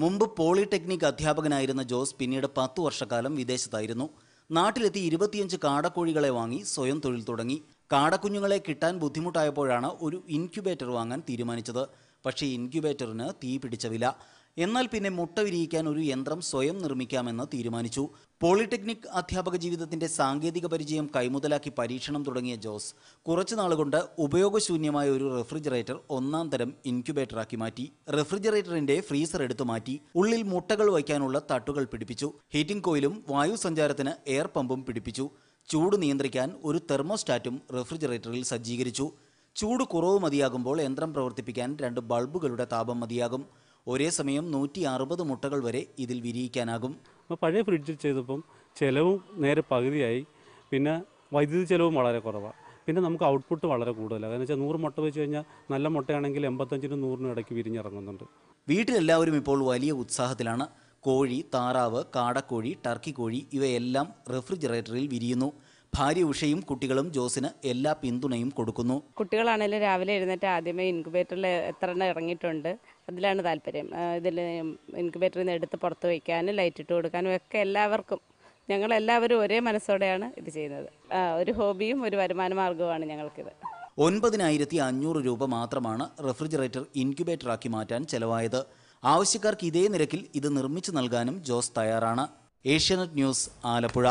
മുമ്പ് പോളിടെക്നിക് അധ്യാപകനായിരുന്ന ജോസ് പിന്നീട് 10 വർഷക്കാലം വിദേശത്തായിരുന്നു. നാട്ടിലെത്തി 25 കാടക്കോഴികളെ വാങ്ങി സ്വയം തൊഴിൽ തുടങ്ങി. കാടക്കുഞ്ഞുങ്ങളെ കിട്ടാൻ ബുദ്ധിമുട്ടായപ്പോഴാണ് ഒരു ഇൻക്യുബേറ്റർ വാങ്ങാൻ തീരുമാനിച്ചത്. പക്ഷേ ഇൻക്യുബേറ്ററിന് തീ പിടിച്ച വില. എന്നാൽ പിന്നെ മുട്ട വിരിയിക്കാൻ ഒരു യന്ത്രം സ്വയം നിർമ്മിക്കാമെന്ന് തീരുമാനിച്ചു. പോളിടെക്നിക് അധ്യാപക ജീവിതത്തിന്റെ സാങ്കേതിക പരിചയം കൈമുതലാക്കി പരീക്ഷണം തുടങ്ങിയ ജോസ് കുറച്ചു നാളുകൊണ്ട് ഉപയോഗശൂന്യമായ ഒരു റെഫ്രിജറേറ്റർ ഒന്നാം തരം ഇൻക്യുബേറ്ററാക്കി മാറ്റി. റെഫ്രിജറേറ്ററിന്റെ ഫ്രീസർ എടുത്തു മാറ്റി. ഉള്ളിൽ മുട്ടകൾ വയ്ക്കാനുള്ള തട്ടുകൾ പിടിപ്പിച്ചു. ഹീറ്റിംഗ് കോയിലും വായു സഞ്ചാരത്തിന് എയർ പമ്പും പിടിപ്പിച്ചു. ചൂട് നിയന്ത്രിക്കാൻ ഒരു തെർമോസ്റ്റാറ്റും റെഫ്രിജറേറ്ററിൽ സജ്ജീകരിച്ചു. ചൂട് കുറവ് മതിയാകുമ്പോൾ യന്ത്രം പ്രവർത്തിപ്പിക്കാൻ 2 ബൾബുകളുടെ താപം മതിയാകും. ഒരേ സമയം 160 മുട്ടകൾ വരെ ഇതിൽ വിരിയിക്കാനാകും. പഴയ ഫ്രിഡ്ജിൽ ചെയ്തപ്പം ചിലവും നേരെ പകുതിയായി. പിന്നെ വൈദ്യുതി ചിലവും വളരെ കുറവാണ്. പിന്നെ നമുക്ക് ഔട്ട്പുട്ട് വളരെ കൂടുതലാണ്. കാരണം വെച്ചാൽ 100 മുട്ട വെച്ച് കഴിഞ്ഞാൽ നല്ല മുട്ടയാണെങ്കിൽ 85-നും 100-നും ഇടയ്ക്ക് വിരിഞ്ഞിറങ്ങുന്നുണ്ട്. വീട്ടിലെല്ലാവരും ഇപ്പോൾ വലിയ ഉത്സാഹത്തിലാണ്. കോഴി, താറാവ്, കാടക്കോഴി, ടർക്കി കോഴി ഇവയെല്ലാം റെഫ്രിജറേറ്ററിൽ വിരിയുന്നു. ഭാര്യ ഉഷയും കുട്ടികളും ജോസിന് എല്ലാ പിന്തുണയും കൊടുക്കുന്നു. കുട്ടികളാണെങ്കിലും രാവിലെ എഴുന്നേറ്റ് ആദ്യമേ ഇൻക്യുബേറ്ററിൽ എത്ര എണ്ണം ഇറങ്ങിയിട്ടുണ്ട് അതിലാണ് താല്പര്യം. ഇതിൽ ഇൻക്യുബേറ്ററിൽ നിന്ന് എടുത്ത് പുറത്ത് വയ്ക്കാനും ലൈറ്റ് ഇട്ട് കൊടുക്കാനും ഒക്കെ എല്ലാവർക്കും ഞങ്ങളെല്ലാവരും ഒരേ മനസ്സോടെയാണ് ഇത് ചെയ്യുന്നത്. ഒരു ഹോബിയും ഒരു വരുമാന മാർഗവുമാണ് ഞങ്ങൾക്കിത്. 9,500 രൂപ മാത്രമാണ് റെഫ്രിജറേറ്റർ ഇൻക്യുബേറ്ററാക്കി മാറ്റാൻ ചെലവായത്. ആവശ്യക്കാർക്ക് ഇതേ നിരക്കിൽ ഇത് നിർമ്മിച്ചു നൽകാനും ജോസ് തയ്യാറാണ്. ഏഷ്യാനെറ്റ് ന്യൂസ്, ആലപ്പുഴ.